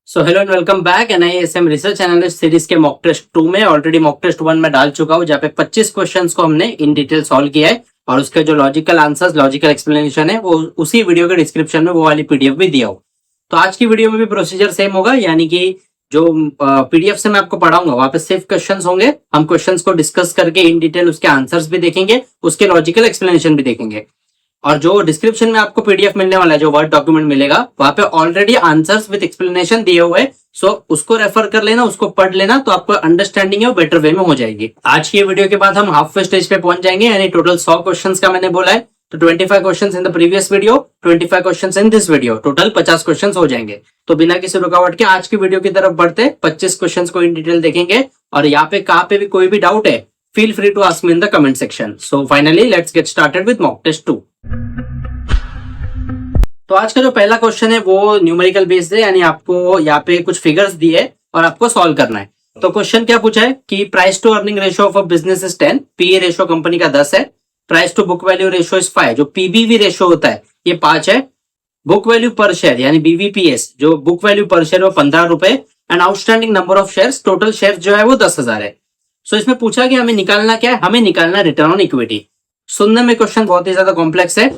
So hello and welcome back NISM research analyst series के mock test 2 में already mock test 1 में डाल चुका हूँ, जहाँ पे 25 क्वेश्चंस को हमने इन डिटेल सॉल्व किया है और उसके जो लॉजिकल आंसर्स, लॉजिकल एक्सप्लेनेशन है वो उसी वीडियो के डिस्क्रिप्शन में वो वाली पीडीएफ भी दिया हो। तो आज की वीडियो में भी प्रोसीजर सेम होगा, यानी कि जो पीडीएफ से मैं आपको पढ़ाऊंगा वहां पे सिर्फ क्वेश्चंस होंगे। हम क्वेश्चंस को डिस्कस करके इन डिटेल उसके आंसर्स भी देखेंगे, उसके लॉजिकल एक्सप्लेनेशन भी देखेंगे। और जो डिस्क्रिप्शन में आपको पीडीएफ मिलने वाला है, जो वर्ड डॉक्यूमेंट मिलेगा, वहां पे ऑलरेडी आंसर्स विद एक्सप्लेनेशन दिए हुए हैं। सो उसको रेफर कर लेना, उसको पढ़ लेना, तो आपको अंडरस्टैंडिंग है वो बेटर वे में हो जाएगी। आज की वीडियो के बाद हम हाफ वे स्टेज पे पहुंच जाएंगे, यानी टोटल 100 क्वेश्चंस का मैंने बोला है। तो 25 questions in the previous video, 25 questions in this video, total 50 questions हो जाएंगे। तो बिना किसी रुकावट के आज की वीडियो की तरफ बढ़ते 25 क्वेश्चंस को इन डिटेल देखेंगे। और यहाँ पे कहाँ पे भी कोई भी डाउट है, feel free to ask me in the comment section. So finally let's get started with mock test 2। तो आज का जो पहला क्वेश्चन है वो न्यूमेरिकल बेस्ड है, यानी आपको यहाँ पे कुछ फिगर्स दिए और आपको सॉल्व करना है। तो क्वेश्चन क्या पूछा है कि price to earning ratio of a business is 10, PE ratio company का 10 है, price to book value ratio is 5, जो पीबीवी रेशियो होता है ये 5 है, बुक वैल्यू पर शेयर यानी बीवीपीएस, जो बुक वैल्यू पर शेयर वो 15 रुपए, and outstanding number of shares, total share जो है वो 10,000 है। सो इसमें पूछा कि हमें निकालना क्या है, हमें निकालना रिटर्न ऑन इक्विटी। सुनने में क्वेश्चन बहुत ही ज्यादा कॉम्प्लेक्स है।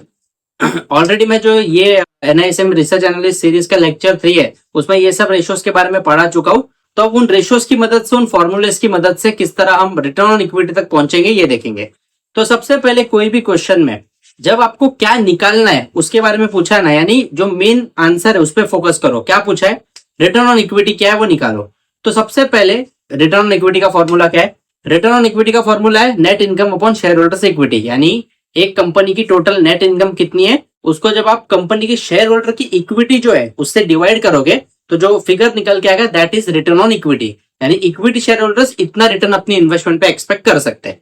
ऑलरेडी मैं जो ये एनआईएसएम रिसर्च एनालिस्ट सीरीज का लेक्चर 3 है उसमें ये सब रेशियोज के बारे में पढ़ा चुका हूं। तो अब उन रेशियोज की मदद से, उन फॉर्मूलेस की मदद से किस तरह हम रिटर्न ऑन इक्विटी तक पहुंचेंगे ये देखेंगे। तो सबसे पहले कोई भी क्वेश्चन में जब आपको क्या निकालना है उसके बारे में पूछा है ना, यानी जो मेन आंसर है उस पर फोकस करो। क्या पूछा है, रिटर्न ऑन इक्विटी क्या है वो निकालो। तो सबसे पहले रिटर्न ऑन इक्विटी का फॉर्मूला क्या है? रिटर्न ऑन इक्विटी का फॉर्मूला है net income upon share holders equity, यानी एक कंपनी की टोटल नेट इनकम कितनी है उसको जब आप कंपनी की शेयर होल्डर की इक्विटी जो है उससे डिवाइड करोगे तो जो फिगर निकल के आएगा that is return on equity, यानी इक्विटी शेयर होल्डर्स इतना रिटर्न अपनी इन्वेस्टमेंट पे एक्सपेक्ट कर सकते हैं।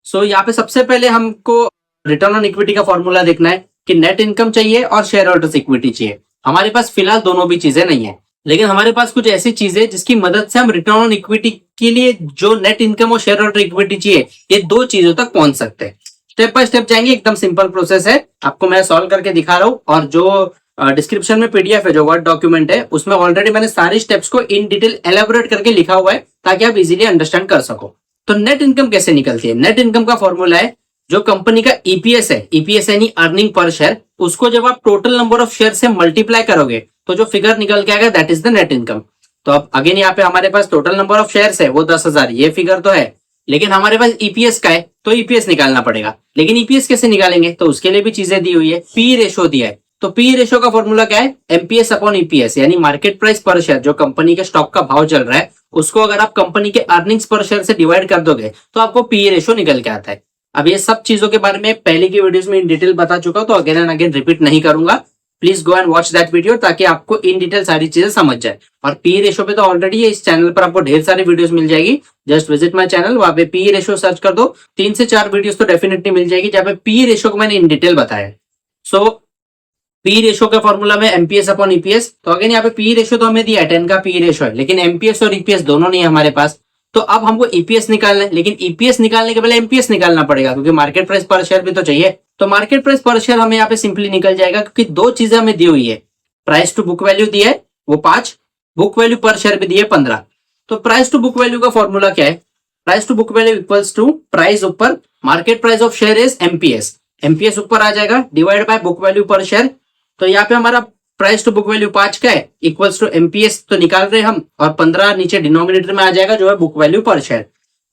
सो यहाँ पे सबसे पहले हमको रिटर्न ऑन इक्विटी का फॉर्मूला देखना है कि नेट इनकम चाहिए और शेयर होल्डर्स इक्विटी चाहिए। हमारे पास फिलहाल दोनों भी चीजें नहीं है, लेकिन हमारे पास कुछ ऐसी चीजें जिसकी मदद से हम रिटर्न ऑन इक्विटी के लिए जो नेट इनकम और शेयर होल्डर इक्विटी चाहिए ये दो चीजों तक पहुंच सकते हैं। स्टेप बाय स्टेप जाएंगे, एकदम सिंपल प्रोसेस है, आपको मैं सॉल्व करके दिखा रहा हूँ। और जो डिस्क्रिप्शन में पीडीएफ है, जो वर्ड डॉक्यूमेंट है, उसमें ऑलरेडी मैंने सारी स्टेप्स को इन डिटेल एलेबोरेट करके लिखा हुआ है ताकि आप इजीली अंडरस्टैंड कर सको। तो नेट इनकम कैसे निकलती है? नेट इनकम का फॉर्मूला है जो कंपनी का ईपीएस है, ईपीएस यानी अर्निंग पर शेयर, उसको जब आप टोटल नंबर ऑफ शेयर से मल्टीप्लाई करोगे तो जो फिगर निकल के आएगा that is the net income. तो अब अगेन यहाँ पे हमारे पास टोटल नंबर ऑफ शेयर्स है वो 10,000, ये फिगर तो है, लेकिन हमारे पास ईपीएस का है तो ईपीएस निकालना पड़ेगा। लेकिन ईपीएस कैसे निकालेंगे? तो उसके लिए भी चीजें दी हुई है, पी रेशो दिया है। तो पी रेशो का फॉर्मूला क्या है? एमपीएस अपॉन ईपीएस, यानी मार्केट प्राइस पर शेयर, जो कंपनी के स्टॉक का भाव चल रहा है उसको अगर आप कंपनी के अर्निंग्स पर शेयर से डिवाइड कर दोगे तो आपको पी रेशो निकल के आता है। अब ये सब चीजों के बारे में पहले की वीडियोस में इन डिटेल बता चुका हूं, तो अगेन एंड अगेन रिपीट नहीं करूंगा। Please go and watch that video ताकि आपको इन डिटेल सारी चीजें समझ जाए। और पी रेशो पे तो ऑलरेडी इस चैनल पर आपको ढेर सारी वीडियोस मिल जाएगी, जस्ट विजिट माय चैनल, वहां पे पी रेशो सर्च कर दो, 3 से 4 वीडियोस तो डेफिनेटली मिल जाएगी जहाँ पे पी रेशो को मैंने इन डिटेल बताया। सो पी रेशो का फॉर्मूला में एमपीएस अपॉन ईपीएस। तो अगेन यहाँ पे पी रेशो तो हमें दिया है 10 का पी रेशो है, लेकिन एमपीएस और ईपीएस दोनों नहीं है हमारे पास। तो अब हमको ईपीएस निकालना है, लेकिन ईपीएस निकालने के पहले एमपीएस निकालना पड़ेगा क्योंकि मार्केट प्राइस पर शेयर भी तो चाहिए। तो मार्केट प्राइस पर शेयर हमें यहाँ पे सिंपली निकल जाएगा क्योंकि दो चीजें हमें दी हुई है, प्राइस टू बुक वैल्यू दी है वो 5, बुक वैल्यू पर शेयर भी दी है 15। तो प्राइस टू बुक वैल्यू का फॉर्मूला क्या है? Price to book value equals to price ऊपर market price of share is MPS, MPS ऊपर आ जाएगा divide by book value per share. तो यहाँ पे हमारा प्राइस टू बुक वैल्यू 5 का है इक्वल्स टू एमपीएस तो निकाल रहे हम, और 15 नीचे डिनोमिनेटर में आ जाएगा जो है बुक वैल्यू पर शेयर।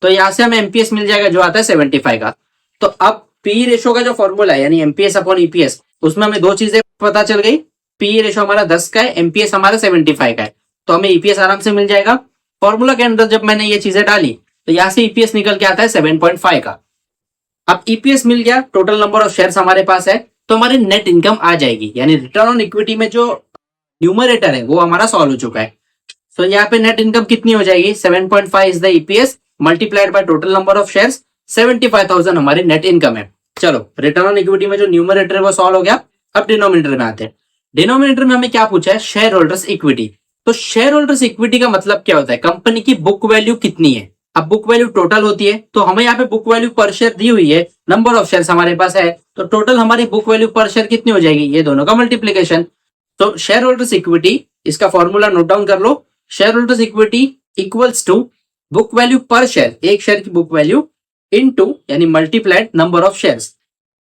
तो यहाँ से हमें एमपीएस मिल जाएगा जो आता है 75 का। तो अब पी रेशो का जो फॉर्मूला है यानी एमपीएस अपॉन ईपीएस, उसमें हमें दो चीजें पता चल गई, पी रेशो हमारा 10 का है, एमपीएस हमारा 75 का है, तो हमें ईपीएस आराम से मिल जाएगा। फॉर्मूला के अंदर जब मैंने ये चीजें डाली तो यहाँ से ईपीएस निकल के आता है 7.5 का। अब ईपीएस मिल गया, टोटल नंबर ऑफ शेयर्स हमारे पास है, तो हमारी नेट इनकम आ जाएगी, यानी रिटर्न ऑन इक्विटी में जो न्यूमरेटर है वो हमारा सॉल्व हो चुका है। तो यहाँ पे नेट इनकम कितनी हो जाएगी? 7.5 is the EPS multiplied by total number of shares, 75,000 हमारी नेट इनकम है। चलो, रिटर्न ऑन इक्विटी में जो न्यूमरेटर है वो सॉल्व हो गया। अब डिनोमिनेटर में आते हैं। डिनोमिनेटर में हमें क्या पूछा है? Share holders equity. तो शेयर होल्डर्स इक्विटी का मतलब क्या होता है? कंपनी की बुक वैल्यू कितनी है। अब बुक वैल्यू टोटल होती है, तो हमें यहाँ पे बुक वैल्यू पर शेयर दी हुई है, नंबर ऑफ शेयर्स हमारे पास है, तो टोटल हमारी बुक वैल्यू पर शेयर कितनी हो जाएगी? ये दोनों का मल्टीप्लीकेशन। तो शेयर होल्डर्स इक्विटी, इसका फॉर्मूला नोट डाउन कर लो। Share holders equity equals to book value per share, एक शेयर की बुक वैल्यू, इनटू यानी मल्टीप्लाइड नंबर ऑफ शेयर्स।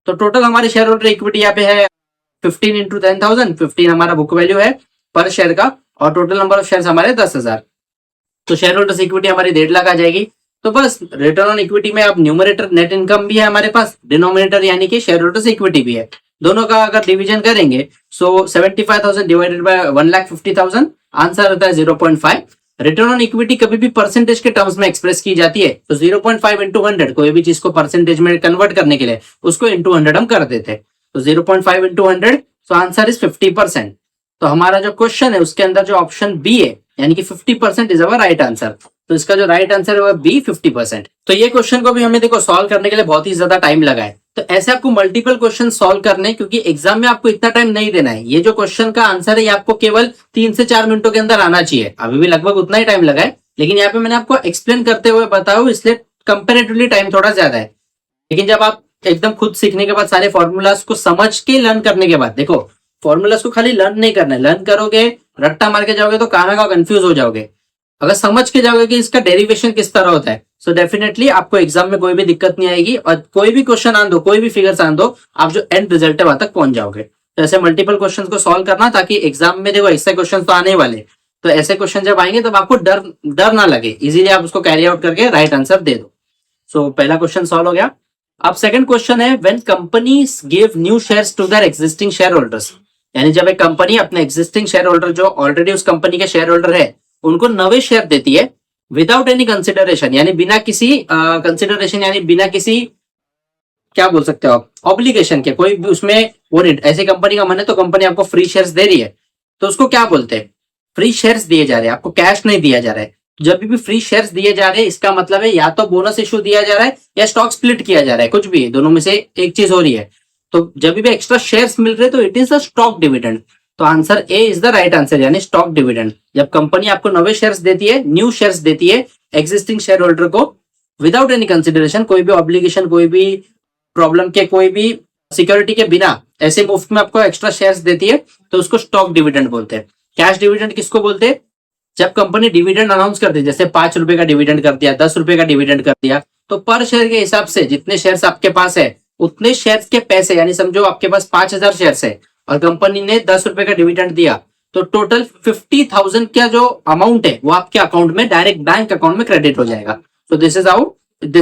तो टोटल हमारे शेयर होल्डर इक्विटी यहाँ पे है 15 इंटू 10,000, 15 हमारा बुक वैल्यू है पर शेयर का, और टोटल नंबर ऑफ शेयर हमारे 10,000। तो शेयर होल्डर्स इक्विटी हमारी 1.5 लाख आ जाएगी। तो बस रिटर्न ऑन इक्विटी में अब न्यूमरेटर नेट इनकम भी है हमारे पास, डिनोमिनेटर यानी कि शेयर होल्डर्स इक्विटी भी है, दोनों का अगर डिवीजन करेंगे सो 75,000 डिवाइडेड बाय 1,50,000 आंसर आता है 0.5। रिटर्न ऑन इक्विटी कभी भी परसेंटेज के टर्म्स में एक्सप्रेस की जाती है, तो 0.5 इंटू 100, कोई भी चीज को परसेंटेज में कन्वर्ट करने के लिए उसको इंटू 100 हम कर देते हैं। तो 0.5 इंटू 100, तो आंसर इज 50%। तो हमारा जो क्वेश्चन है उसके अंदर जो ऑप्शन बी है यानी कि 50% इज अवर राइट आंसर। तो इसका जो राइट आंसर है वो बी 50%। तो ये क्वेश्चन को भी हमें देखो सॉल्व करने के लिए बहुत ही ज्यादा टाइम लगा है। तो ऐसे आपको मल्टीपल क्वेश्चन सॉल्व करने, क्योंकि एग्जाम में आपको इतना टाइम नहीं देना है। ये जो क्वेश्चन का आंसर है ये आपको केवल 3 से 4 मिनटों के अंदर आना चाहिए। अभी भी लगभग उतना ही टाइम लगा है, लेकिन यहाँ पे मैंने आपको एक्सप्लेन करते हुए बताया इसलिए कंपेरेटिवली टाइम थोड़ा ज्यादा है। लेकिन जब आप एकदम खुद सीखने के बाद सारे फॉर्मूलाज को समझ के लर्न करने के बाद, देखो फॉर्मूलाज को खाली लर्न नहीं करना है, लर्न करोगे रट्टा मार के जाओगे तो कहां का कंफ्यूज हो जाओगे। अगर समझ के जाओगे कि इसका डेरिवेशन किस तरह होता है, सो डेफिनेटली आपको एग्जाम में कोई भी दिक्कत नहीं आएगी, और कोई भी क्वेश्चन आन दो, कोई भी फिगर्स आन दो, आप जो एंड रिजल्ट है वहां तक पहुंच जाओगे। तो ऐसे मल्टीपल क्वेश्चंस को सॉल्व करना, ताकि एग्जाम में देखो ऐसे क्वेश्चन तो आने वाले, तो ऐसे क्वेश्चन जब आएंगे तब आपको डर ना लगे, इजीली आप उसको कैरी आउट करके राइट आंसर दे दो। सो पहला क्वेश्चन सॉल्व हो गया। अब सेकंड क्वेश्चन है, when companies give new shares to their existing share holders, यानी जब एक कंपनी अपने एग्जिस्टिंग शेयर होल्डर जो ऑलरेडी उस कंपनी के शेयर होल्डर है उनको नवे शेयर देती है विदाउट एनी कंसिडरेशन, यानी बिना किसी कंसिडरेशन, यानी बिना किसी क्या बोल सकते हो आप ऑब्लिगेशन के, कोई भी उसमें वो नहीं, ऐसी कंपनी का मन है तो कंपनी आपको फ्री शेयर्स दे रही है तो उसको क्या बोलते हैं, फ्री शेयर्स दिए जा रहे हैं, आपको कैश नहीं दिया जा रहा है। जब भी फ्री शेयर्स दिए जा रहे हैं इसका मतलब है या तो बोनस इशू दिया जा रहा है या स्टॉक स्प्लिट किया जा रहा है, कुछ भी दोनों में से एक चीज हो रही है। तो जब भी एक्स्ट्रा शेयर्स मिल रहे तो it is a stock dividend. तो answer A is the right answer, यानी स्टॉक डिविडेंड। जब कंपनी आपको नवे शेयर्स देती है, न्यू शेयर्स देती है एग्जिस्टिंग शेयर होल्डर को विदाउट एनी कंसिडरेशन, कोई भी ऑब्लिगेशन, कोई भी प्रॉब्लम के, कोई भी सिक्योरिटी के बिना ऐसे मुफ्त में आपको एक्स्ट्रा शेयर्स देती है, तो उसको स्टॉक डिविडेंड बोलते हैं। कैश डिविडेंड किसको बोलते हैं, जब कंपनी डिविडेंड अनाउंस करती है, जैसे 5 रुपए का डिविडेंड कर दिया, 10 रुपए का डिविडेंड कर दिया, तो पर शेयर के हिसाब से जितने शेयर्स आपके पास है उतने शेयर्स के पैसे, यानी समझो आपके पास 5,000 शेयर्स है और कंपनी ने 10 रुपए का डिविडेंड दिया, तो टोटल 50,000 का जो अमाउंट है वो आपके अकाउंट में डायरेक्ट बैंक अकाउंट में क्रेडिट हो जाएगा। तो this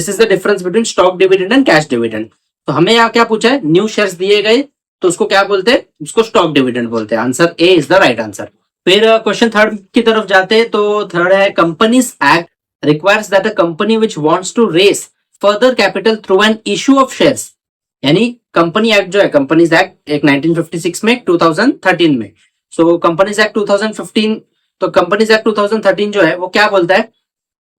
is the difference between stock dividend and cash dividend. तो हमें यहाँ क्या पूछा है, न्यू शेयर्स दिए गए तो उसको क्या बोलते हैं, उसको स्टॉक डिविडेंड बोलते हैं। Answer A is the right answer. फिर क्वेश्चन थर्ड की तरफ जाते हैं। तो थर्ड है, companies act requires that a company which wants to raise further capital through an issue of shares, यानी कंपनी एक्ट जो है, कंपनीज एक्ट एक 1956 में, 2013 में। सो कंपनीज एक्ट 2015, तो कंपनीज एक्ट 2013 जो है वो क्या बोलता है,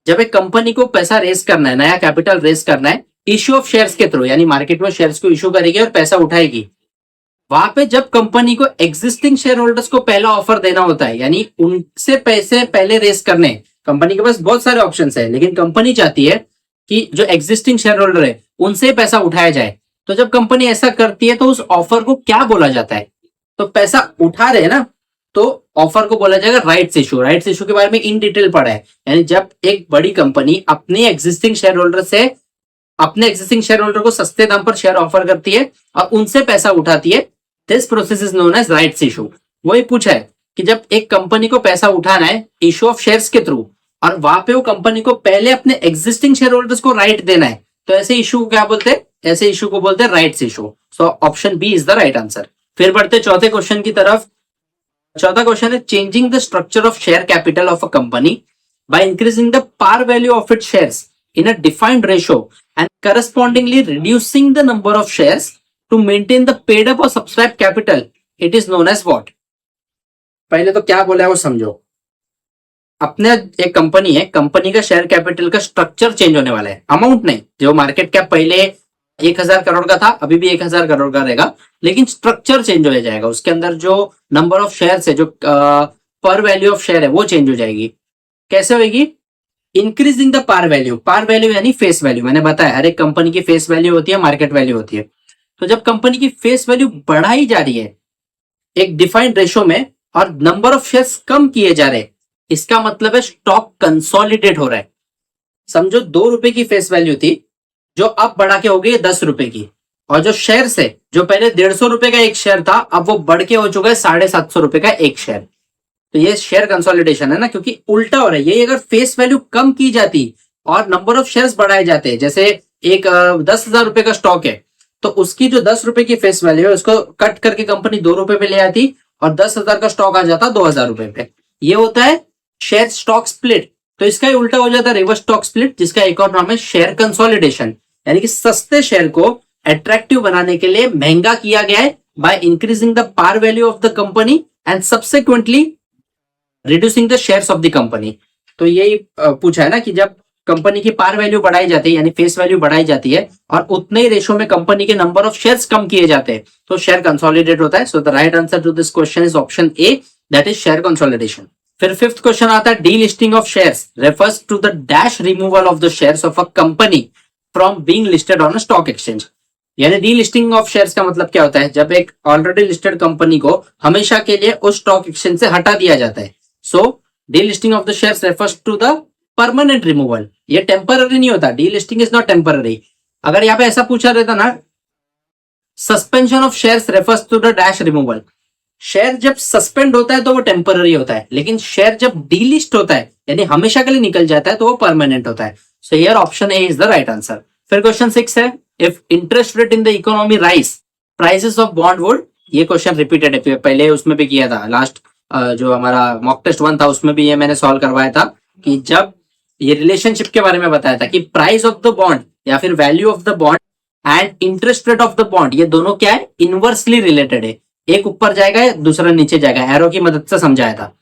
जब एक कंपनी को पैसा रेस करना है, नया कैपिटल रेस करना है इश्यू ऑफ शेयर्स के थ्रू, यानी मार्केट में शेयर्स को इशू करेगी और पैसा उठाएगी, वहां पे जब कंपनी को एग्जिस्टिंग शेयर होल्डर्स को पहला ऑफर देना होता है, यानी उनसे पैसे पहले रेस करने, कंपनी के पास बहुत सारे ऑप्शन है लेकिन कंपनी चाहती है कि जो एग्जिस्टिंग शेयर होल्डर है उनसे पैसा उठाया जाए, तो जब कंपनी ऐसा करती है तो उस ऑफर को क्या बोला जाता है, तो पैसा उठा रहे ना, तो ऑफर को बोला जाएगा राइट्स इशू। राइट्स इशू के बारे में इन डिटेल पढ़ा है, यानी जब एक बड़ी कंपनी अपने एग्जिस्टिंग शेयर होल्डर से, अपने एग्जिस्टिंग शेयर होल्डर को सस्ते दाम पर शेयर ऑफर करती है और उनसे पैसा उठाती है, this process is known as rights issue. वही पूछा है कि जब एक कंपनी को पैसा उठाना है इशू ऑफ शेयर्स के थ्रू और वहां पे वो कंपनी को पहले अपने एग्जिस्टिंग शेयर होल्डर्स को राइट देना है, तो ऐसे इशू को क्या बोलते हैं, ऐसे इशू को बोलते हैं rights issue. So option B is the right answer. फिर बढ़ते चौथे क्वेश्चन की तरफ। चौथा क्वेश्चन है, changing the structure of share capital of a company by increasing the par value of its shares in a defined ratio and correspondingly reducing the number of shares to maintain the paid up or subscribed capital, it is known as what? पहले तो क्या बोला है वो समझो। अपने एक company है, कंपनी का शेयर कैपिटल का स्ट्रक्चर चेंज होने वाला है, अमाउंट नहीं। जो मार्केट कैप पहले 1,000 करोड़ का था अभी भी 1,000 करोड़ का रहेगा, लेकिन स्ट्रक्चर चेंज हो जाएगा। उसके अंदर जो नंबर ऑफ शेयर है, जो पर वैल्यू ऑफ शेयर है वो चेंज हो जाएगी। कैसे होगी? Increasing the par value. Par value यानी फेस वैल्यू, मैंने बताया हर एक कंपनी की फेस वैल्यू होती है, मार्केट वैल्यू होती है। तो जब कंपनी की फेस वैल्यू बढ़ाई जा रही है एक डिफाइंड रेशो में और नंबर ऑफ शेयर्स कम किए जा रहे, इसका मतलब है स्टॉक कंसोलिडेट हो रहा है। समझो 2 रुपए की फेस वैल्यू थी, जो अब बढ़ा के हो गई 10 रुपए की, और जो शेयर है जो पहले 150 रुपए का एक शेयर था, अब वो बढ़ के हो चुका है 750 रुपए का एक शेयर। तो ये शेयर कंसोलिडेशन है ना, क्योंकि उल्टा हो रहा है। ये अगर फेस वैल्यू कम की जाती और नंबर ऑफ शेयर्स बढ़ाए जाते, जैसे एक 10,000 रुपए का स्टॉक है, तो उसकी जो 10 रुपए की फेस वैल्यू है उसको कट करके कंपनी 2 रुपए पे ले आती और 10,000 का स्टॉक आ जाता 2,000 रुपए पे। ये होता है शेयर स्टॉक स्प्लिट। तो इसका ही उल्टा हो जाता है रिवर्स स्टॉक स्प्लिट, जिसका एक और नाम है शेयर कंसोलिडेशन। यानी कि सस्ते शेयर को अट्रैक्टिव बनाने के लिए महंगा किया गया है by increasing the par value of the company and subsequently reducing the shares of the company. तो यही पूछा है ना कि जब कंपनी की पार वैल्यू बढ़ाई जाती है यानी फेस वैल्यू बढ़ाई जाती है और उतने ही रेशो में कंपनी के नंबर ऑफ शेयर्स कम किए जाते हैं, तो शेयर कंसोलिडेट होता है। So the right answer to this question is option A, that is share consolidation. फिर फिफ्थ क्वेश्चन आता है delisting of shares refers to the dash removal of the shares of a company from being listed on a stock exchange. यानी delisting of shares का मतलब क्या होता है, जब एक ऑलरेडी लिस्टेड कंपनी को हमेशा के लिए उस स्टॉक एक्सचेंज से हटा दिया जाता है। So delisting of the shares refers to the permanent removal. ये टेम्पररी नहीं होता, delisting is not temporary. अगर यहाँ पे ऐसा पूछा रहता ना, suspension of shares refers to the dash removal, share जब सस्पेंड होता है तो वो टेम्पररी होता है, लेकिन शेयर जब डीलिस्ट होता है यानी हमेशा के लिए निकल जाता है तो वो परमानेंट होता है। So here option A is the right answer. फिर क्वेश्चन 6 है, if interest rate in the economy rise prices of bond would. ये क्वेश्चन रिपीटेड है, पहले उसमें भी किया था, लास्ट जो हमारा मॉक टेस्ट 1 था उसमें भी ये मैंने सॉल्व करवाया था कि जब ये रिलेशनशिप के बारे में बताया था कि प्राइस ऑफ द बॉन्ड या फिर value of the bond and interest rate of the bond, ये दोनों क्या है, इनवर्सली रिलेटेड है। एक ऊपर जाएगा दूसरा नीचे जाएगा, एरो की मदद से समझाया था।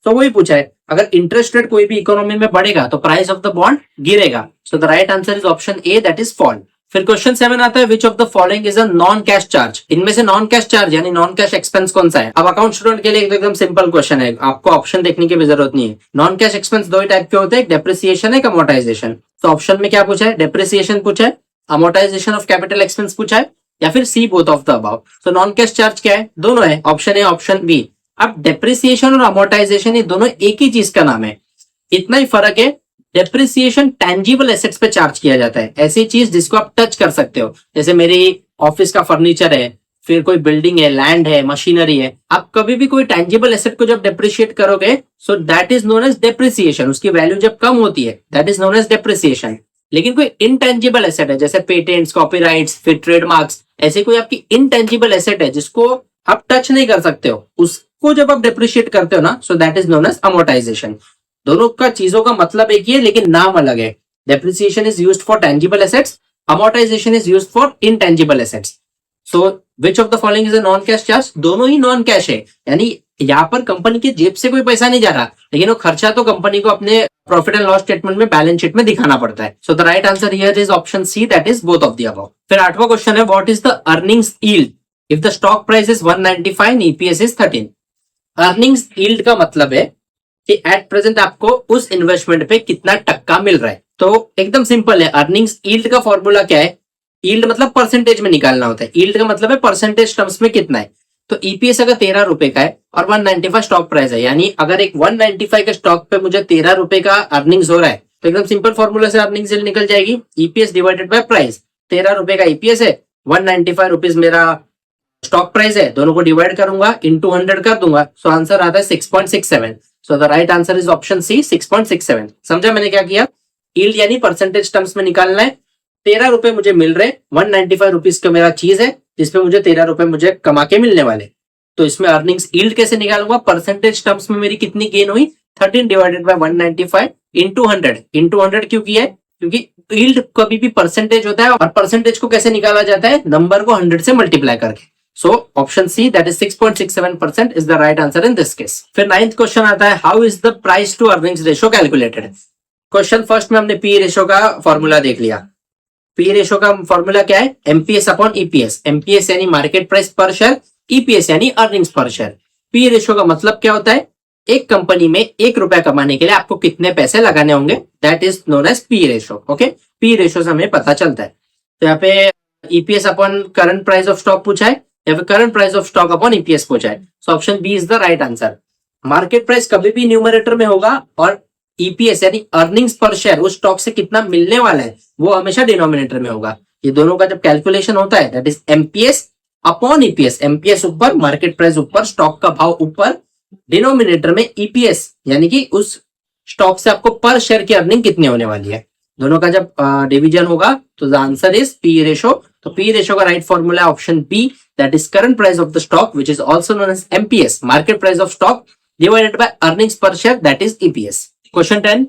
तो वही पूछा है, अगर इंटरेस्ट रेट कोई भी इकोनॉमी में बढ़ेगा तो प्राइस ऑफ द बॉन्ड गिरेगा। सो the right answer is option A, that is fall. फिर क्वेश्चन 7 आता है, विच of the following is a non cash charge. इनमें से नॉन कैश चार्ज यानी नॉन कैश एक्सपेंस कौन सा है। अब अकाउंट स्टूडेंट के लिए एकदम सिंपल क्वेश्चन है, आपको ऑप्शन देखने की भी जरूरत नहीं है। नॉन कैश एक्सपेंस दो ही टाइप के होते हैं, डेप्रिसिएशन है, अमोर्टाइजेशन। तो ऑप्शन में क्या पूछा है, डेप्रिसिएशन पूछा है, अमोर्टाइजेशन ऑफ कैपिटल एक्सपेंस पूछा है, या फिर C both of the above. तो नॉन कैश चार्ज क्या है, दोनों है, ऑप्शन ए ऑप्शन बी। अब डेप्रिसिएशन और अमोर्टाइजेशन ये दोनों एक ही चीज का नाम है, इतना ही फर्क है। डेप्रिसिएशन टैंजिबल एसेट्स पे चार्ज किया जाता है, ऐसी चीज जिसको आप टच कर सकते हो, जैसे मेरी ऑफिस का फर्नीचर है, फिर कोई बिल्डिंग है, लैंड है, मशीनरी है। आप कभी भी कोई टैंजिबल एसेट को जब डेप्रिशिएट करोगे, so that is known as depreciation. उसकी वैल्यू जब कम होती है that is known as depreciation. लेकिन कोई इनटेंजिबल एसेट है, जैसे पेटेंट्स, कॉपीराइट्स, फिर ट्रेडमार्क्स, ऐसे कोई आपकी इनटेंजिबल एसेट है जिसको आप टच नहीं कर सकते हो, उसको जब आप डेप्रिशिएट करते हो ना, so that is known as amortisation. दोनों का चीजों का मतलब एक ही है लेकिन नाम अलग है। Depreciation is used for tangible assets, amortisation is used for intangible assets. So which of the following is a non cash charge, दोनों ही नॉन कैश है, यानी यहाँ पर कंपनी के जेब से कोई पैसा नहीं जा रहा, लेकिन वो खर्चा तो कंपनी को अपने प्रॉफिट एंड लॉस स्टेटमेंट में, बैलेंस शीट में दिखाना पड़ता है। So the right answer here is option C, that is both of the above. फिर 8वां क्वेश्चन है, what is the earnings yield if the stock price is 195 EPS is 13। Earnings yield का मतलब है कि एट प्रेजेंट आपको उस investment पे कितना टक्का मिल रहा है। तो एकदम सिंपल है, अर्निंग्स यील्ड का फॉर्मूला क्या है, यील्ड मतलब परसेंटेज में निकालना होता है, यील्ड का मतलब है परसेंटेज टर्म्स में कितना है। तो ईपीएस अगर 13 रुपए का है और 195 स्टॉक प्राइस है, यानी अगर एक 195 के स्टॉक पे मुझे 13 रुपए का अर्निंग्स हो रहा है, तो एकदम सिंपल फॉर्मूला से अर्निंग्स यील्ड निकल जाएगी, ईपीएस डिवाइडेड बाय प्राइस। 13 रुपए का ईपीएस है, 195 रुपीज मेरा स्टॉक प्राइस है, दोनों को डिवाइड करूंगा, इंटू 100 कर दूंगा, सो आंसर आता है 6.67। So the right answer is option C, 6.67। समझा मैंने क्या किया, यील्ड यानी परसेंटेज टर्म्स में निकालना है। 13 रुपए मुझे मिल रहे, 195 रुपीज का मेरा चीज है जिसपे मुझे 13 रुपए मुझे कमा के मिलने वाले, तो इसमें अर्निंग्स यील्ड कैसे निकालूंगा, परसेंटेज टर्म्स में मेरी कितनी गेन हुई, 13 डिवाइडेड बाय 195 इंटू 100। इंटू 100 क्यों किया है, क्योंकि यील्ड कभी भी परसेंटेज होता है और परसेंटेज को कैसे निकाला जाता है, नंबर को 100 से मल्टीप्लाई करके। So option C, that is 6.67% is the right answer in this case. फिर 9th क्वेश्चन आता है, how is the price to earnings ratio calculated. Question first में हमने पी रेशियो का फॉर्मूला देख लिया। पी रेशियो का फॉर्मूला क्या है, एमपीएस अपॉन ईपीएस। एमपीएस यानी मार्केट प्राइस पर शेयर, ईपीएस यानी earnings per share. P ratio का मतलब क्या होता है, एक कंपनी में 1 रुपया कमाने के लिए आपको कितने पैसे लगाने होंगे, that is known as P ratio. Okay, P ratio से हमें पता चलता है। तो यहाँ पे EPS upon current price of stock पूछा है, या फिर current price of stock upon EPS पूछा है। So option B is the right answer. Market price कभी भी न्यूमरेटर में होगा और ईपीएस यानी अर्निंग्स पर शेयर उस स्टॉक से कितना मिलने वाला है वो हमेशा डिनोमिनेटर में होगा। ये दोनों का जब कैलकुलेशन होता है that is MPS upon EPS, MPS ऊपर, मार्केट प्राइस ऊपर, स्टॉक का भाव ऊपर, डिनोमिनेटर में ईपीएस यानी कि उस स्टॉक से आपको पर शेयर की अर्निंग कितनी होने वाली है। दोनों का जब डिवीजन होगा तो the answer is P ratio. तो पी रेशो का राइट फॉर्मूला है option B that is current price of the stock which is also known as MPS, market price of stock divided by earnings per share that is EPS. Question 10,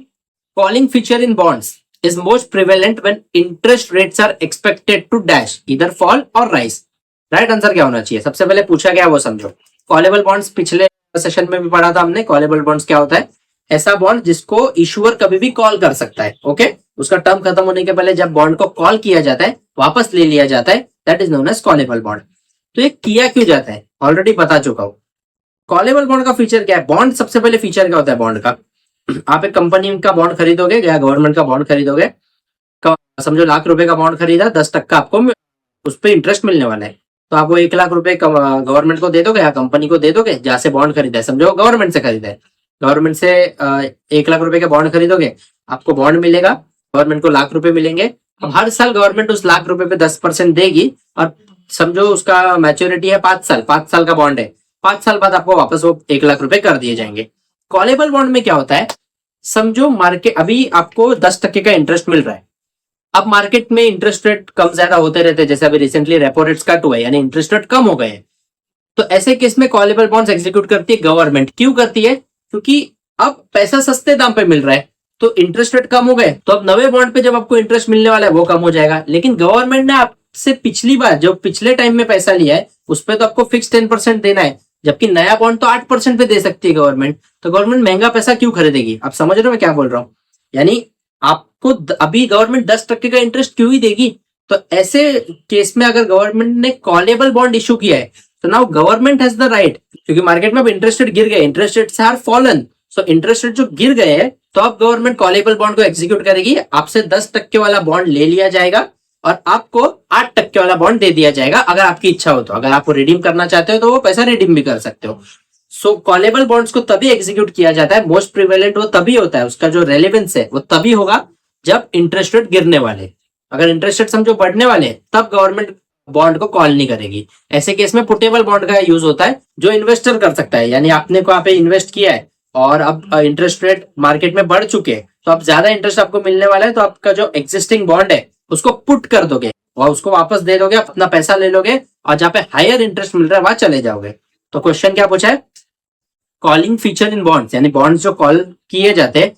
calling feature in bonds is most prevalent when interest rates are expected to dash either fall or rise। Right answer क्या होना चाहिए? सबसे पहले पूछा गया वो समझो। Callable bonds पिछले सेशन में भी पढ़ा था हमने। कॉलेबल बॉन्ड्स क्या होता है? ऐसा बॉन्ड जिसको इशूअर कभी भी कॉल कर सकता है। ओके, उसका टर्म खत्म होने के पहले जब बॉन्ड को कॉल किया जाता है, वापस ले लिया जाता है, that is known as callable bond. तो ये किया क्यों जाता है ऑलरेडी बता चुका हूं। कॉलेबल बॉन्ड का फीचर क्या है? बॉन्ड सबसे पहले फीचर क्या होता है बॉन्ड का? आप एक कंपनी का बॉन्ड खरीदोगे या गवर्नमेंट का बॉन्ड खरीदोगे, समझो ₹1,00,000 का बॉन्ड खरीदा, 10% आपको उस पर इंटरेस्ट मिलने वाला है। तो आप वो ₹1,00,000 गवर्नमेंट को दे दोगे या कंपनी को दे दोगे जहां से बॉन्ड खरीदा है। समझो गवर्नमेंट से खरीदा है, गवर्नमेंट से ₹1,00,000 का बॉन्ड खरीदोगे, आपको बॉन्ड मिलेगा, गवर्नमेंट को ₹1,00,000 मिलेंगे। अब हर साल गवर्नमेंट उस ₹1,00,000 पे 10% देगी और समझो उसका मैच्योरिटी है 5 साल, 5 साल का बॉन्ड है, 5 साल बाद आपको वापस वो ₹1,00,000 कर दिए जाएंगे। कॉलेबल बॉन्ड में क्या होता है? समझो मार्केट अभी आपको 10% का इंटरेस्ट मिल रहा है। अब मार्केट में इंटरेस्ट रेट कम ज्यादा होते रहते हैं, जैसे अभी रिसेंटली रेपो रेट्स कट हुए यानी इंटरेस्ट रेट कम हो गए हैं। तो ऐसे केस में कॉलेबल बॉन्ड्स एग्जीक्यूट करती है गवर्नमेंट। क्यों करती है? क्योंकि अब पैसा सस्ते दाम पे मिल रहा है, तो इंटरेस्ट रेट कम हो गए, तो अब नवे बॉन्ड पे जब आपको इंटरेस्ट मिलने वाला है वो कम हो जाएगा। लेकिन गवर्नमेंट ने आपसे पिछली बार जो पिछले टाइम में पैसा लिया है उस पर तो आपको फिक्स 10% देना है, जबकि नया बॉन्ड तो 8% पे दे सकती है गवर्नमेंट। तो गवर्नमेंट महंगा पैसा क्यों खरीदेगी? आप समझ रहे हो मैं क्या बोल रहा हूँ? यानी आपको अभी गवर्नमेंट 10% का इंटरेस्ट क्यों ही देगी? तो ऐसे केस में अगर गवर्नमेंट ने कॉलेबल बॉन्ड इशू किया है तो now government has the right, क्योंकि मार्केट में अब इंटरेस्ट रेट गिर गए, interest rate are fallen, so interest rate जो गिर गए हैं तो अब गवर्नमेंट कॉलेबल बॉन्ड को एग्जीक्यूट करेगी। आपसे 10% वाला बॉन्ड ले लिया जाएगा और आपको 8% वाला बॉन्ड दे दिया जाएगा अगर आपकी इच्छा हो तो। अगर आप रिडीम करना चाहते हो तो वो पैसा रिडीम भी कर सकते हो। सो कॉलेबल बॉन्ड्स को तभी एग्जीक्यूट किया जाता है, मोस्ट प्रिवेलेंट वो तभी होता है, उसका जो रेलेवेंस है वो तभी होगा जब इंटरेस्ट रेट गिरने वाले। अगर इंटरेस्ट रेट समझो बढ़ने वाले तब गवर्नमेंट बॉन्ड को कॉल नहीं करेगी। ऐसे केस में पुटेबल बॉन्ड का यूज होता है जो इन्वेस्टर कर सकता है, यानी आपने को यहाँ पे इन्वेस्ट किया है और अब इंटरेस्ट रेट मार्केट में बढ़ चुके हैं तो अब ज्यादा इंटरेस्ट आपको मिलने वाला है, तो आपका जो एग्जिस्टिंग बॉन्ड है उसको पुट कर दोगे और उसको वापस दे दोगे, अपना पैसा ले लोगे और जहां पे हायर इंटरेस्ट मिल रहा है वहां चले जाओगे। तो क्वेश्चन क्या पूछा है? कॉलिंग फीचर इन बॉन्ड्स, यानी बॉन्ड्स जो कॉल किए जाते हैं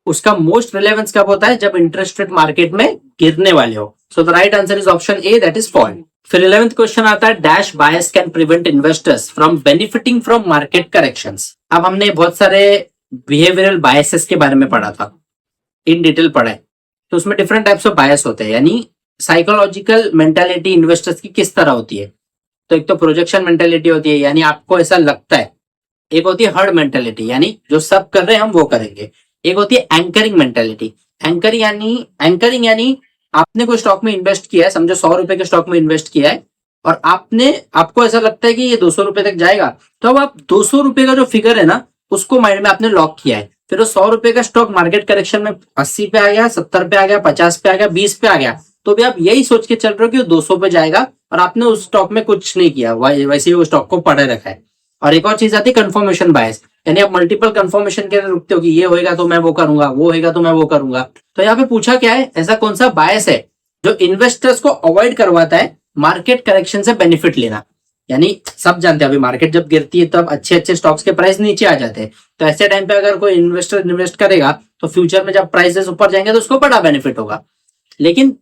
उसका मोस्ट रिलेवेंस कब होता है? जब इंटरेस्ट रेट मार्केट में गिरने वाले हो। सो the right answer is option A that is fall. फिर 11th क्वेश्चन आता है dash bias can prevent investors from benefiting from market corrections. अब हमने बहुत सारे बिहेवियरल बायसेस के बारे में पढ़ा था, इन डिटेल पढ़ा है। तो उसमें डिफरेंट टाइप्स ऑफ बायस होते हैं, यानी साइकोलॉजिकल मेंटालिटी इन्वेस्टर्स की किस तरह होती है। तो एक तो प्रोजेक्शन मेंटालिटी होती है, यानी आपको ऐसा लगता है। एक होती है हर्ड मेंटालिटी, यानी जो सब कर रहे हैं हम वो करेंगे। एक होती है एंकरिंग मेंटालिटी। एंकरिंग यानी आपने कोई स्टॉक में इन्वेस्ट किया है, समझो ₹100 के स्टॉक में इन्वेस्ट किया है और आपको ऐसा लगता है कि ये ₹200 तक जाएगा, तो अब आप ₹200 का जो फिगर है ना उसको माइंड में आपने लॉक किया है। फिर वो ₹100 का स्टॉक मार्केट करेक्शन में 80 पे आ गया, 70 पे आ गया, 50 पे आ गया, 20 पे आ गया, तो भी आप यही सोच के चल रहे हो कि वो 200 पे जाएगा और आपने उस स्टॉक में कुछ नहीं किया, वैसे ही वो स्टॉक को पड़े रखा है। और एक और चीज आती है कंफर्मेशन बायस, यानी आप मल्टीपल कंफर्मेशन के लिए रुकते हो कि ये होएगा तो मैं वो करूंगा, वो होएगा तो मैं वो करूंगा। तो यहाँ पे पूछा क्या है, ऐसा कौन सा बायस है जो इन्वेस्टर्स को अवॉइड करवाता है मार्केट करेक्शन से बेनिफिट लेना। यानी सब जानते हैं अभी मार्केट जब गिरती है तब अच्छे अच्छे स्टॉक्स के प्राइस नीचे आ जाते हैं, तो ऐसे टाइम पे अगर कोई इन्वेस्टर इन्वेस्ट करेगा तो फ्यूचर में जब प्राइसेस ऊपर जाएंगे तो उसको बड़ा बेनिफिट होगा। लेकिन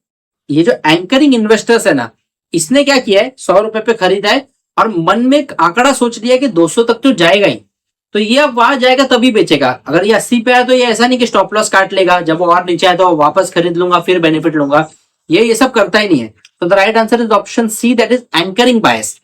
ये जो एंकरिंग इन्वेस्टर्स है ना, इसने क्या किया है, ₹100 पे खरीदा है और मन में एक आंकड़ा सोच लिया कि 200 तक तो जाएगा ही, तो ये अब वहां जाएगा तभी बेचेगा। अगर ये 80 पे आया तो ये ऐसा नहीं कि स्टॉप लॉस काट लेगा, जब वो और नीचे आए तो वापस खरीद लूंगा फिर बेनिफिट लूंगा, ये सब करता ही नहीं है। तो the right answer is option C that is anchoring bias.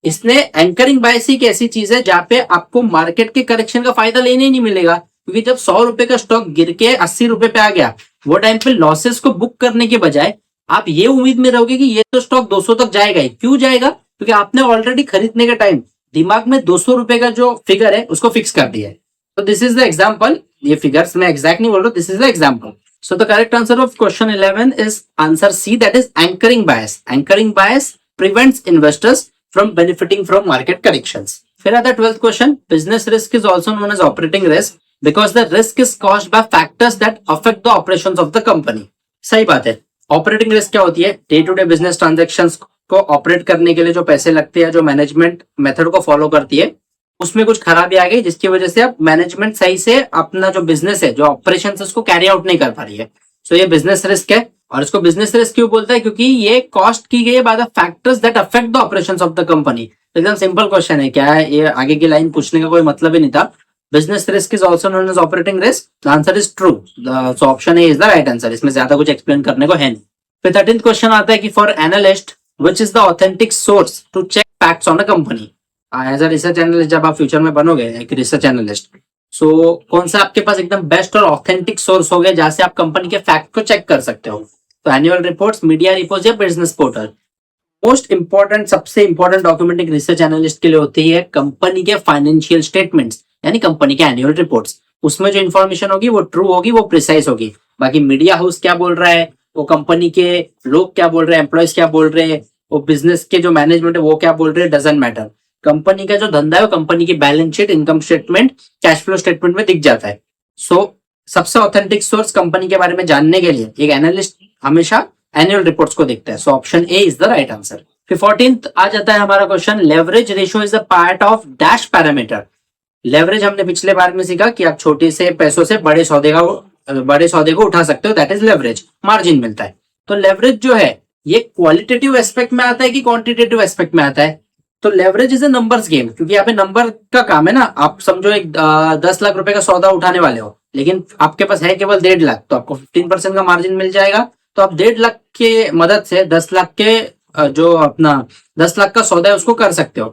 इसने एंकरिंग बायस ही एक ऐसी चीज है जहां पे आपको मार्केट के करेक्शन का फायदा लेने ही नहीं मिलेगा, क्योंकि जब ₹100 का स्टॉक गिर के ₹80 पे आ गया, वो टाइम पे लॉसेस को बुक करने के बजाय आप ये उम्मीद में रहोगे कि ये तो स्टॉक 200 तक जाएगा ही। क्यों जाएगा? क्योंकि आपने ऑलरेडी खरीदने के टाइम दिमाग में 200 रुपए का जो फिगर है उसको फिक्स कर दिया है. तो दिस इज द एग्जाम्पल. ये फिगर्स मैं एग्जैक्ट नहीं बोल रहा हूँ, this is the example. So the correct answer of question 11 is answer C, that is anchoring bias. Anchoring bias prevents investors from benefiting from market corrections. फिर आता है 12th question. Business risk is also known as operating risk because the risk is caused by factors that affect the operations of the company. सही बात है. Operating risk क्या होती है? Day to day business transactions को operate करने के लिए जो पैसे लगते हैं, जो मैनेजमेंट मेथड को फॉलो करती है, उसमें कुछ खराबी आ गई जिसकी वजह से अब मैनेजमेंट सही से अपना जो बिजनेस है, जो ऑपरेशन है, उसको कैरी आउट नहीं कर पा रही है. सो ये बिजनेस रिस्क है. और इसको बिजनेस रिस्क क्यों बोलता है? क्योंकि ये कॉस्ट की गई by the factors that affect the operations of the company. एकदम सिंपल क्वेश्चन है. क्या है ये? आगे की लाइन पूछने का कोई मतलब ही नहीं था. Business risk is also known as operating risk. The answer is true. So option A is the right answer. इसमें ज्यादा कुछ एक्सप्लेन करने को है नहीं. फिर 13th क्वेश्चन आता है कि for analyst which is the authentic source to check facts on a company. As a research analyst जब आप फ्यूचर में बनोगे एक रिसर्च एनालिस्ट, सो कौन सा आपके पास एकदम बेस्ट और ऑथेंटिक सोर्स हो गया जहां से आप कंपनी के फैक्ट को चेक कर सकते हो? तो एनुअल रिपोर्ट्स, मीडिया रिपोर्ट्स या बिजनेस पोर्टल. मोस्ट इंपॉर्टेंट, सबसे इंपॉर्टेंट डॉक्यूमेंट एक रिसर्च एनालिस्ट के लिए होती है कंपनी के फाइनेंशियल स्टेटमेंट्स, यानी कंपनी के एनुअल रिपोर्ट्स. उसमें जो इन्फॉर्मेशन होगी वो ट्रू होगी, वो प्रिसाइज होगी. बाकी मीडिया हाउस क्या बोल रहा है, वो कंपनी के लोग क्या बोल रहे हैं, एम्प्लॉयज क्या बोल रहे हैं, वो बिजनेस के जो मैनेजमेंट है वो क्या बोल रहे हैं, डजंट मैटर. कंपनी का जो धंधा है वो कंपनी की balance sheet, income statement, cash flow statement में दिख जाता है. सो सबसे ऑथेंटिक सोर्स कंपनी के बारे में जानने के लिए एक एनालिस्ट हमेशा एनुअल रिपोर्ट्स को देखता है. So option A is the right answer. फिर 14th आ जाता है हमारा question. Leverage ratio is a part of dash parameter. Leverage हमने पिछले बार में सीखा कि आप छोटे से पैसों से बड़े सौदे को उठा सकते हो. That is leverage. मार्जिन मिलता है. तो लेवरेज जो है ये क्वालिटेटिव एस्पेक्ट में आता है कि क्वांटिटेटिव एस्पेक्ट में आता है? तो leverage is a numbers game, क्योंकि यहाँ पे नंबर का काम है ना. आप समझो एक 10 लाख रुपए का सौदा उठाने वाले हो, लेकिन आपके पास है केवल 1.5 लाख, तो आपको 15% का मार्जिन मिल जाएगा. तो आप 1.5 लाख के मदद से 10 लाख के जो अपना 10 लाख का सौदा है उसको कर सकते हो.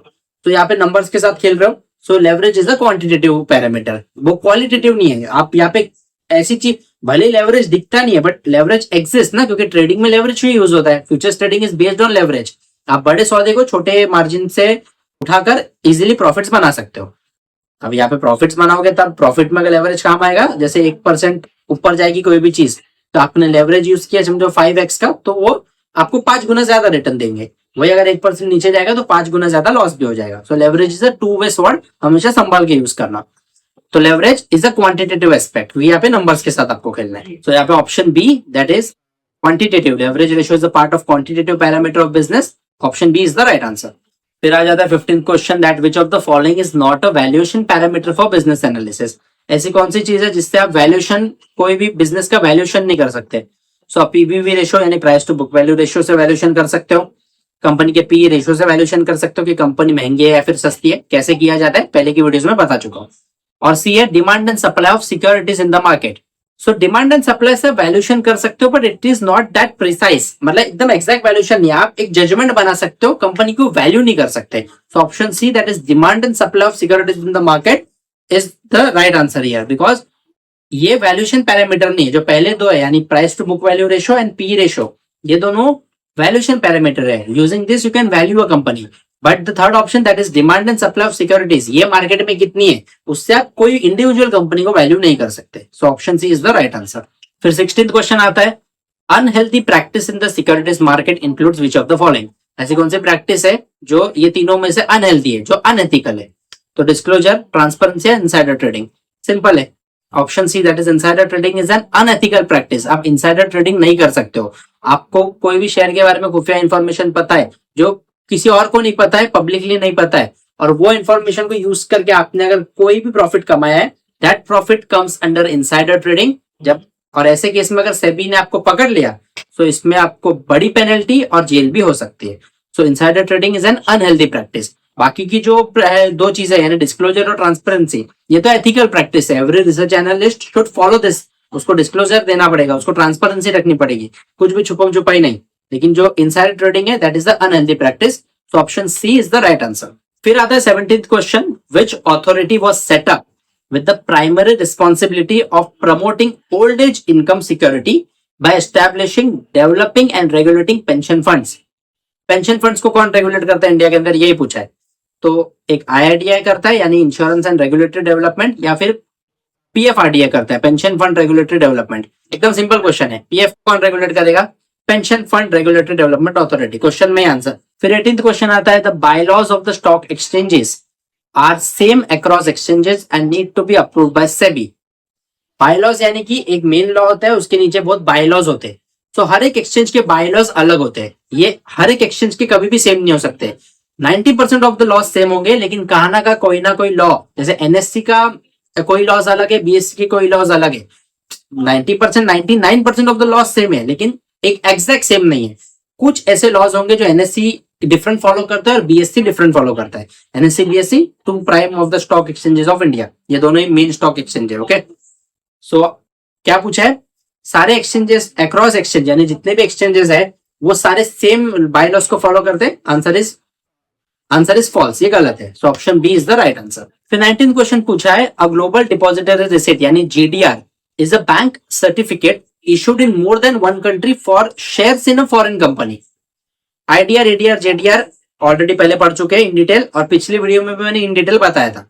तो यहाँ पे नंबर्स के साथ खेल रहे हो. So leverage is a quantitative parameter, वो क्वालिटेटिव नहीं है. आप यहाँ पे ऐसी चीज, भले लेवरेज दिखता नहीं है बट लेवरेज एग्जिस्ट ना, क्योंकि ट्रेडिंग में लेवरेज ही यूज होता है. Futures trading is based on leverage. आप बड़े सौदे को छोटे मार्जिन से उठाकर इजीली प्रॉफिट्स बना सकते हो. अब यहाँ पे प्रॉफिट्स बनाओगे तब प्रॉफिट में अगर लेवरेज काम आएगा. जैसे 1% ऊपर जाएगी कोई भी चीज, तो आपने लेवरेज यूज किया समझो 5x का, तो वो आपको 5 गुना ज्यादा रिटर्न देंगे. वही अगर 1% नीचे जाएगा तो 5 गुना ज्यादा लॉस भी हो जाएगा. So leverage is a two way sword, हमेशा संभाल के यूज करना. तो leverage is a quantitative aspect, यहाँ पे नंबर्स के साथ आपको खेलना है. सो यहाँ पे option B, that is quantitative. Leverage ratio is a part of quantitative parameter of business. Option B is the right answer. फिर आ जाता है 15th question. That which of the following is not a valuation parameter for business analysis. ऐसी कौन सी चीज है जिससे आप वैल्यूएशन, कोई भी बिजनेस का वैल्यूएशन नहीं कर सकते? सो आप पीबीवी रेशियो यानी price to book value ratio से वैल्यूएशन कर सकते हो. कंपनी के पी रेशियो से वैल्यूएशन कर सकते हो कि कंपनी महंगी है या फिर सस्ती है. कैसे किया जाता है पहले की वीडियोस में बता चुका हूं. और सी है demand and supply of securities in the market. So demand and supply से वैल्यूएशन कर सकते हो, but it is not that precise. मतलब एकदम एग्जैक्ट वैल्यूएशन नहीं. आप एक जजमेंट बना सकते हो, कंपनी को वैल्यू नहीं कर सकते. So option C, that is demand and supply of securities in the market, is the right answer here. Because ये वैल्यूएशन पैरामीटर नहीं है. जो पहले दो है यानी price to book value ratio and P ratio, ये दोनों वैल्यूएशन पैरामीटर है. Using this you can value a company. But the third option, that is demand and supply of securities, ये मार्केट में कितनी है उससे आप कोई इंडिविजुअल कंपनी को वैल्यू नहीं कर सकते. So option C is the right answer. फिर 16th क्वेश्चन आता है. Unhealthy practice in the securities market includes which of the following. ऐसी कौन सी प्रैक्टिस है जो ये तीनों में से अनहेल्दी है, जो अनएथिकल है? तो disclosure, transparency, insider trading. Simple है. Option C, that is insider trading is an unethical practice. आप इनसाइडर ट्रेडिंग नहीं कर सकते हो. आपको कोई भी शेयर के बारे में खुफिया इंफॉर्मेशन पता है जो किसी और को नहीं पता है, पब्लिकली नहीं पता है, और वो इंफॉर्मेशन को यूज करके आपने अगर कोई भी प्रॉफिट कमाया है, that profit comes under insider trading. जब और ऐसे केस में अगर सेबी ने आपको पकड़ लिया तो इसमें आपको बड़ी पेनल्टी और जेल भी हो सकती है. So insider trading is an unhealthy practice. बाकी की जो दो चीजें यानी डिस्क्लोजर और ट्रांसपेरेंसी, ये तो एथिकल प्रैक्टिस है. Every research analyst should follow this. उसको डिस्क्लोजर देना पड़ेगा, उसको ट्रांसपेरेंसी रखनी पड़ेगी, कुछ भी छुपम छुपाई नहीं. लेकिन जो इनसाइडर ट्रेडिंग है that is the unhealthy practice. So option C is the right answer. फिर आता है 17th question. Which authority was set up with the primary responsibility of promoting old age income security by establishing, developing and regulating pension funds. Pension funds को कौन regulate करता है India के अंदर, यही पूछा है। तो एक IRDAI करता है यानी इंश्योरेंस एंड रेगुलेटरी डेवलपमेंट, या फिर PFRDA करता है, पेंशन फंड रेगुलेटरी डेवलपमेंट। एकदम सिंपल क्वेश्चन है। PF कौन रेगुलेट करेगा, pension fund regulatory development authority. Question में आंसर। फिर 18th क्वेश्चन आता है, the bylaws of the stock exchanges are same across exchanges and need to be approved by SEBI. Bylaws यानी कि एक मेन लॉ होता है, उसके नीचे बहुत बायलॉज होते हैं। तो हर एक एक्सचेंज के बायलॉज अलग होते हैं, ये हर एक एक्सचेंज के कभी भी सेम नहीं हो सकते। 90% ऑफ द लॉज सेम होंगे, लेकिन कहा ना का कोई ना कोई लॉ, जैसे NSE का कोई लॉज अलग है, BSE की कोई लॉज अलग है। 90%, 99% ऑफ द लॉज सेम है, लेकिन एक एग्जैक्ट सेम नहीं है। कुछ ऐसे लॉज होंगे जो NSE डिफरेंट फॉलो करता है और BSE डिफरेंट फॉलो करता है। NSE BSE two prime of the stock exchanges of India, ये दोनों ही मेन स्टॉक एक्सचेंज है। ओके, सो क्या पूछा है, सारे एक्सचेंजेस अक्रॉस एक्सचेंज यानी जितने भी एक्सचेंजेस है वो सारे सेम बायलॉज को फॉलो करते हैं। आंसर इज फॉल्स, ये गलत है। So option B is the right answer. फिर 19th क्वेश्चन पूछा है, अ ग्लोबल डिपॉजिटरी रिसीट यानी GDR is a bank certificate issued in more than one country for shares in a foreign company. IDR, ADR, JDR already पहले पढ़ चुके हैं in detail, और पिछली वीडियो में भी मैंने इन डिटेल बताया था।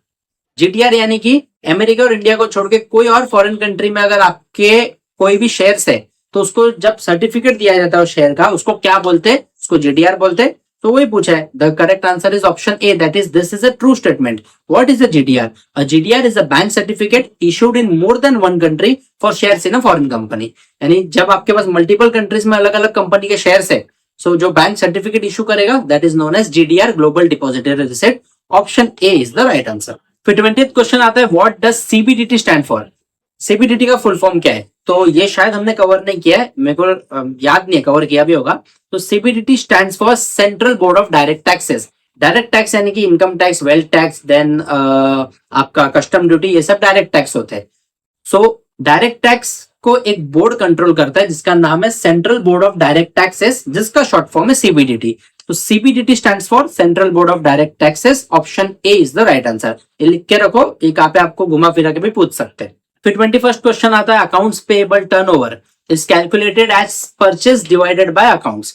GDR यानी कि अमेरिका और इंडिया को छोड़ के कोई और फॉरेन कंट्री में अगर आपके कोई भी शेयर्स है, तो उसको जब सर्टिफिकेट दिया जाता है उस शेयर का, उसको क्या बोलते हैं, उसको GDR बोलते हैं। तो वही पूछा है। The correct answer is option A, that is this is a true statement. What is a GDR? A GDR is a bank certificate issued in more than one country for shares in a foreign company. यानी जब आपके पास multiple countries में अलग अलग company के shares है, सो जो बैंक सर्टिफिकेट इशू करेगा that is known as GDR, global depository receipt. Option A is the right answer. फिर 20th क्वेश्चन आता है, what does CBDT stand for? CBDT का फुल फॉर्म क्या है? तो ये शायद हमने कवर नहीं किया है, मेरे को याद नहीं है, कवर किया भी होगा। तो CBDT stands for central board of direct taxes. Direct tax यानी कि income tax, wealth tax, then आपका कस्टम ड्यूटी, ये सब डायरेक्ट टैक्स होते हैं। सो डायरेक्ट टैक्स को एक बोर्ड कंट्रोल करता है जिसका नाम है central board of direct taxes, जिसका शॉर्ट फॉर्म है CBDT। तो CBDT stands for central board of direct taxes. Option A is the right answer. ये लिख के रखो, एक आप आपको घुमा फिरा के भी पूछ सकते हैं। फिर 21st क्वेश्चन आता है, accounts payable turnover is calculated as purchase divided by accounts.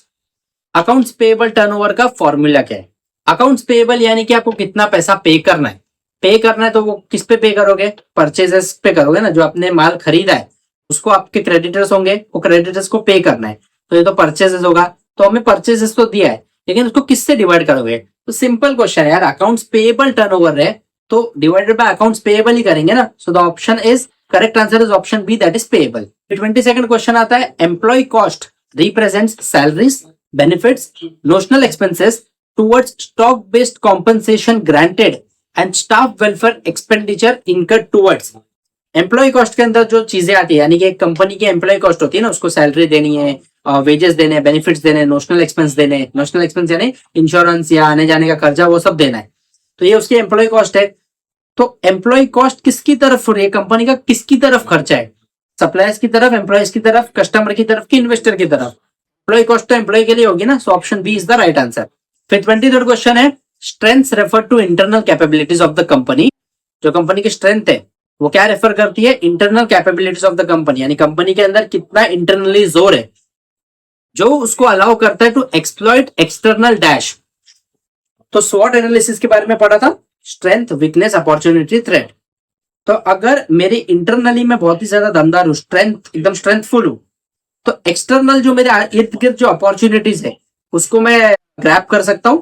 Accounts payable turnover का फॉर्मूला क्या है? अकाउंट्स पेएबल यानी कि आपको कितना पैसा पे करना है। पे करना है तो वो किस पे पे करोगे? परचेजेस पे करोगे ना, जो आपने माल खरीदा है उसको आपके क्रेडिटर्स होंगे, वो क्रेडिटर्स को पे करना है, तो ये तो परचेजेस होगा। तो हमें परचेजेस तो दिया है, लेकिन उसको किससे डिवाइड करोगे? तो सिंपल क्वेश्चन है यार, अकाउंट्स पेएबल टर्नओवर है तो डिवाइडेड बाय अकाउंट्स पेएबल ही करेंगे ना। So the option is correct answer is option B, that is payable. 22nd question आता है, employ cost represents salaries, benefits, notional expenses towards stock based compensation granted and staff welfare expenditure incurred towards. Employ cost के अंदर जो चीजें आती है, यानी कि एक कंपनी की एम्प्लॉय कॉस्ट होती है ना, उसको सैलरी देनी है, वेजेस देने, बेनिफिट्स देने, नोशनल एक्सपेंस देने। नोशनल एक्सपेंस यानी इंश्योरेंस या आने जाने का खर्चा, वो सब देना है, तो ये उसकी एम्प्लॉय कॉस्ट है। तो एम्प्लॉय कॉस्ट किसकी तरफ हो रही है? कंपनी का किसकी तरफ खर्चा है? सप्लायर्स की तरफ, एम्प्लॉयज की तरफ, कस्टमर की तरफ, की इन्वेस्टर की तरफ? एम्प्लॉय कॉस्ट तो एम्प्लॉय के लिए होगी ना, so option B is the right answer. फिर 23rd क्वेश्चन है, strengths refer to internal capabilities of the company. जो कंपनी की स्ट्रेंथ है वो क्या रेफर करती है? Internal capabilities of the company, यानी कंपनी के अंदर कितना इंटरनली जोर है जो उसको अलाउ करता है टू एक्सप्लॉइट एक्सटर्नल डैश। तो स्वॉट एनालिसिस के बारे में पढ़ा था, स्ट्रेंथ, वीकनेस, अपॉर्चुनिटी, थ्रेट। तो अगर मेरे इंटरनली में बहुत ही ज्यादा दमदार हूं, स्ट्रेंथ एकदम स्ट्रेंथफुल हूं, तो एक्सटर्नल जो मेरे इर्द गिर्द जो अपॉर्चुनिटीज है उसको मैं ग्रैब कर सकता हूं।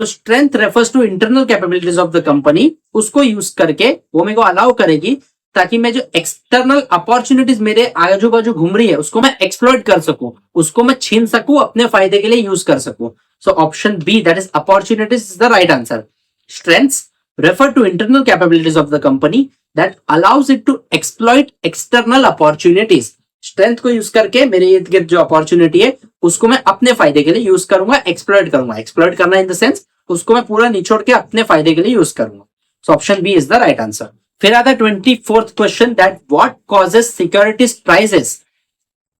तो strength refers to internal capabilities of the company, उसको यूज करके वो मेरे को अलाउ करेगी ताकि मैं जो एक्सटर्नल अपॉर्चुनिटीज मेरे आजू बाजू घूम रही है उसको मैं एक्सप्लॉइट कर सकूं, उसको मैं छीन सकूं, अपने फायदे के लिए यूज कर सकूं। So option B, that is opportunities, is the right answer. Strengths refer to internal capabilities of the company that allows it to exploit external opportunities। Strength को यूज करके मेरे इर्द गिर्द जो अपॉर्चुनिटी है उसको मैं अपने फायदे के लिए यूज करूंगा, एक्सप्लॉइट करूंगा। एक्सप्लॉइट करना इन द सेंस उसको मैं पूरा निचोड़ के अपने फायदे के लिए यूज करूंगा। So option B is the right answer. फिर आता है 24th question, that what causes securities prices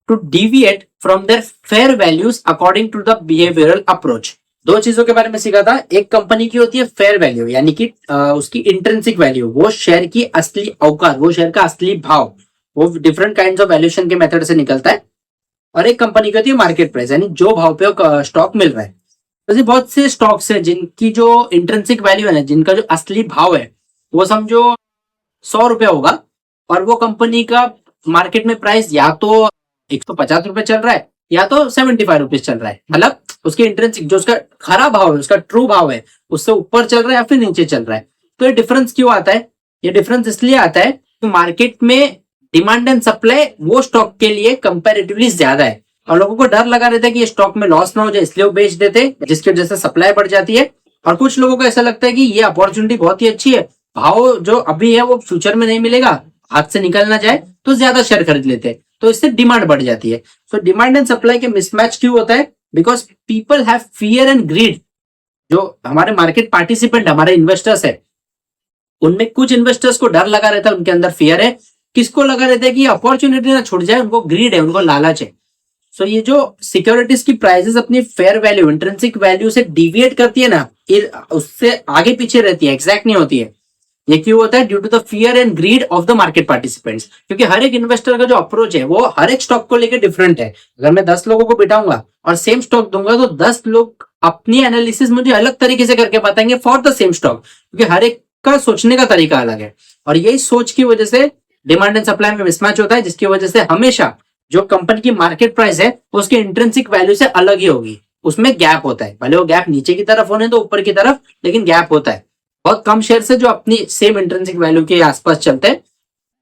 to deviate from their fair values according to the behavioural approach. दो चीजों के बारे में सीखा था। एक कंपनी की होती है फेयर वैल्यू, यानी कि उसकी इंट्रिंसिक वैल्यू, वो शेयर की असली औकात, वो शेयर का असली भाव, वो डिफरेंट काइंड्स ऑफ वैल्यूएशन के मेथड से निकलता है। और एक कंपनी की होती है मार्केट प्राइस, यानी जो भाव पे स्टॉक मिल रहा है। जैसे बहुत से स्टॉक्स है जिनकी जो इंट्रिंसिक वैल्यू है ना, जिनका जो असली भाव है वो समझो 100 रुपया होगा, और वो कंपनी का मार्केट में प्राइस या तो 150 रुपये चल रहा है या तो 75 रुपीज चल रहा है। मतलब उसके इंट्रिंसिक जो उसका खरा भाव है, उसका ट्रू भाव है, उससे ऊपर चल रहा है या फिर नीचे चल रहा है। तो ये डिफरेंस क्यों आता है? ये डिफरेंस इसलिए आता है कि मार्केट में डिमांड एंड सप्लाई वो स्टॉक के लिए कंपेरेटिवली ज्यादा है, और लोगों को डर लगा रहता है कि ये स्टॉक में लॉस ना हो जाए, इसलिए वो बेच देते, जिसकी वजह से सप्लाई बढ़ जाती है। और कुछ लोगों को ऐसा लगता है कि ये अपॉर्चुनिटी बहुत ही अच्छी है, भाव जो अभी है वो फ्यूचर में नहीं मिलेगा, हाथ से निकल ना जाए, तो ज्यादा शेयर खरीद लेते हैं, तो इससे डिमांड बढ़ जाती है। सो डिमांड एंड सप्लाई के मिसमैच क्यों होता है? Because people have fear and grid. जो हमारे मार्केट पार्टिसिपेंट हमारे इन्वेस्टर्स है, उनमें कुछ इन्वेस्टर्स को डर लगा रहता है, उनके अंदर फियर है। किसको लगा रहता है कि अपॉर्चुनिटी ना छूट जाए, उनको ग्रीड है, उनको लालच है। सो ये जो सिक्योरिटीज की प्राइसेस अपनी फेयर वैल्यू, इंट्रिंसिक वैल्यू से डिविएट करती है ना, उससे आगे पीछे रहती है, एग्जैक्ट नहीं होती है। ये क्यों होता है? Due to the fear and greed of the market participants. क्योंकि हर एक इन्वेस्टर का जो अप्रोच है वो हर एक स्टॉक को लेकर डिफरेंट है। अगर मैं 10 लोगों को बिठाऊंगा और सेम स्टॉक दूंगा तो 10 लोग अपनी एनालिसिस मुझे अलग तरीके से करके बताएंगे फॉर द सेम स्टॉक, क्योंकि हर एक का सोचने का तरीका अलग है। और यही सोच की वजह से डिमांड एंड सप्लाई में मिसमैच होता है, जिसकी वजह से हमेशा जो कंपनी की मार्केट प्राइस है उसकी इंट्रिंसिक वैल्यू से अलग ही होगी, उसमें गैप होता है। भले वो गैप नीचे की तरफ होने तो ऊपर की तरफ, लेकिन गैप होता है। बहुत कम शेयर से जो अपनी सेम इंट्रिंसिक वैल्यू के आसपास चलते हैं,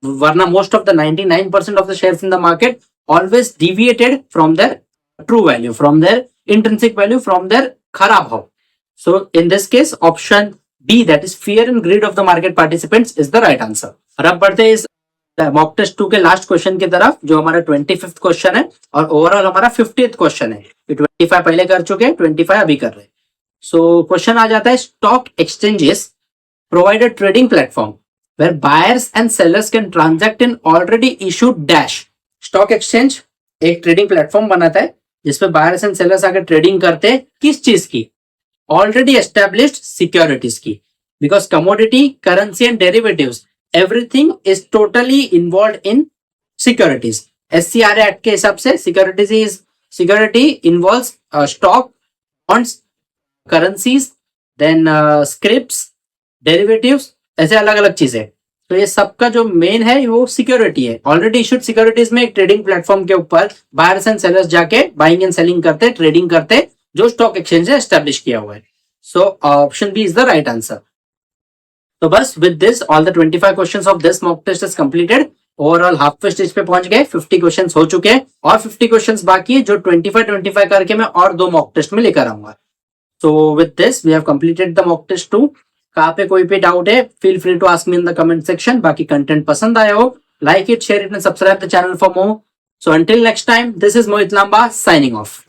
वरना most of the 99% of the shares in the market always deviated from their true value, from their intrinsic value, from their खराब भाव। So in this case option B, that is fear and greed of the market participants, is the right answer. और अब बढ़ते हैं इस mock test 2 के last question की तरफ, जो हमारा 25th क्वेश्चन है और ओवरऑल हमारा 50th क्वेश्चन है। 25 पहले कर चुके हैं, 25 अभी कर रहे हैं। सो क्वेश्चन आ जाता है, stock exchanges provide a trading platform where buyers and sellers can transact in already issued dash। Stock exchange एक ट्रेडिंग प्लेटफॉर्म बनाता है जिसपे बायर्स एंड सेलर्स आकर ट्रेडिंग करते हैं, किस चीज की? ऑलरेडी एस्टेब्लिश्ड सिक्योरिटीज की। Because commodity, currency and derivatives, everything is totally involve in securities. SCRA act के हिसाब से security involve stock, bonds, currencies, then scripts, derivatives, ऐसे अलग अलग चीजें। तो ये सबका जो मेन है वो सिक्योरिटी है। ऑलरेडी इशूड सिक्योरिटीज में एक ट्रेडिंग प्लेटफॉर्म के ऊपर बायर्स एंड सेलर्स जाके बाइंग एंड सेलिंग करते, ट्रेडिंग करते, जो स्टॉक एक्सचेंज है एस्टेब्लिश किया हुआ है। So option B is the right answer. तो बस with this all the 25 questions of this mock test is completed. Overall half way stage पे पहुंच गए, 50 क्वेश्चंस हो चुके हैं और 50 क्वेश्चंस बाकी है, जो 25 करके मैं और 2 मॉक टेस्ट में लेकर आऊंगा। तो with this we have completed the mock test 2। कहाँ पे कोई भी डाउट है, feel free to ask me in the comment section. बाकी कंटेंट पसंद आया हो, like it, share it and subscribe the channel for more. So until next time, this is Mohit Lamba signing of.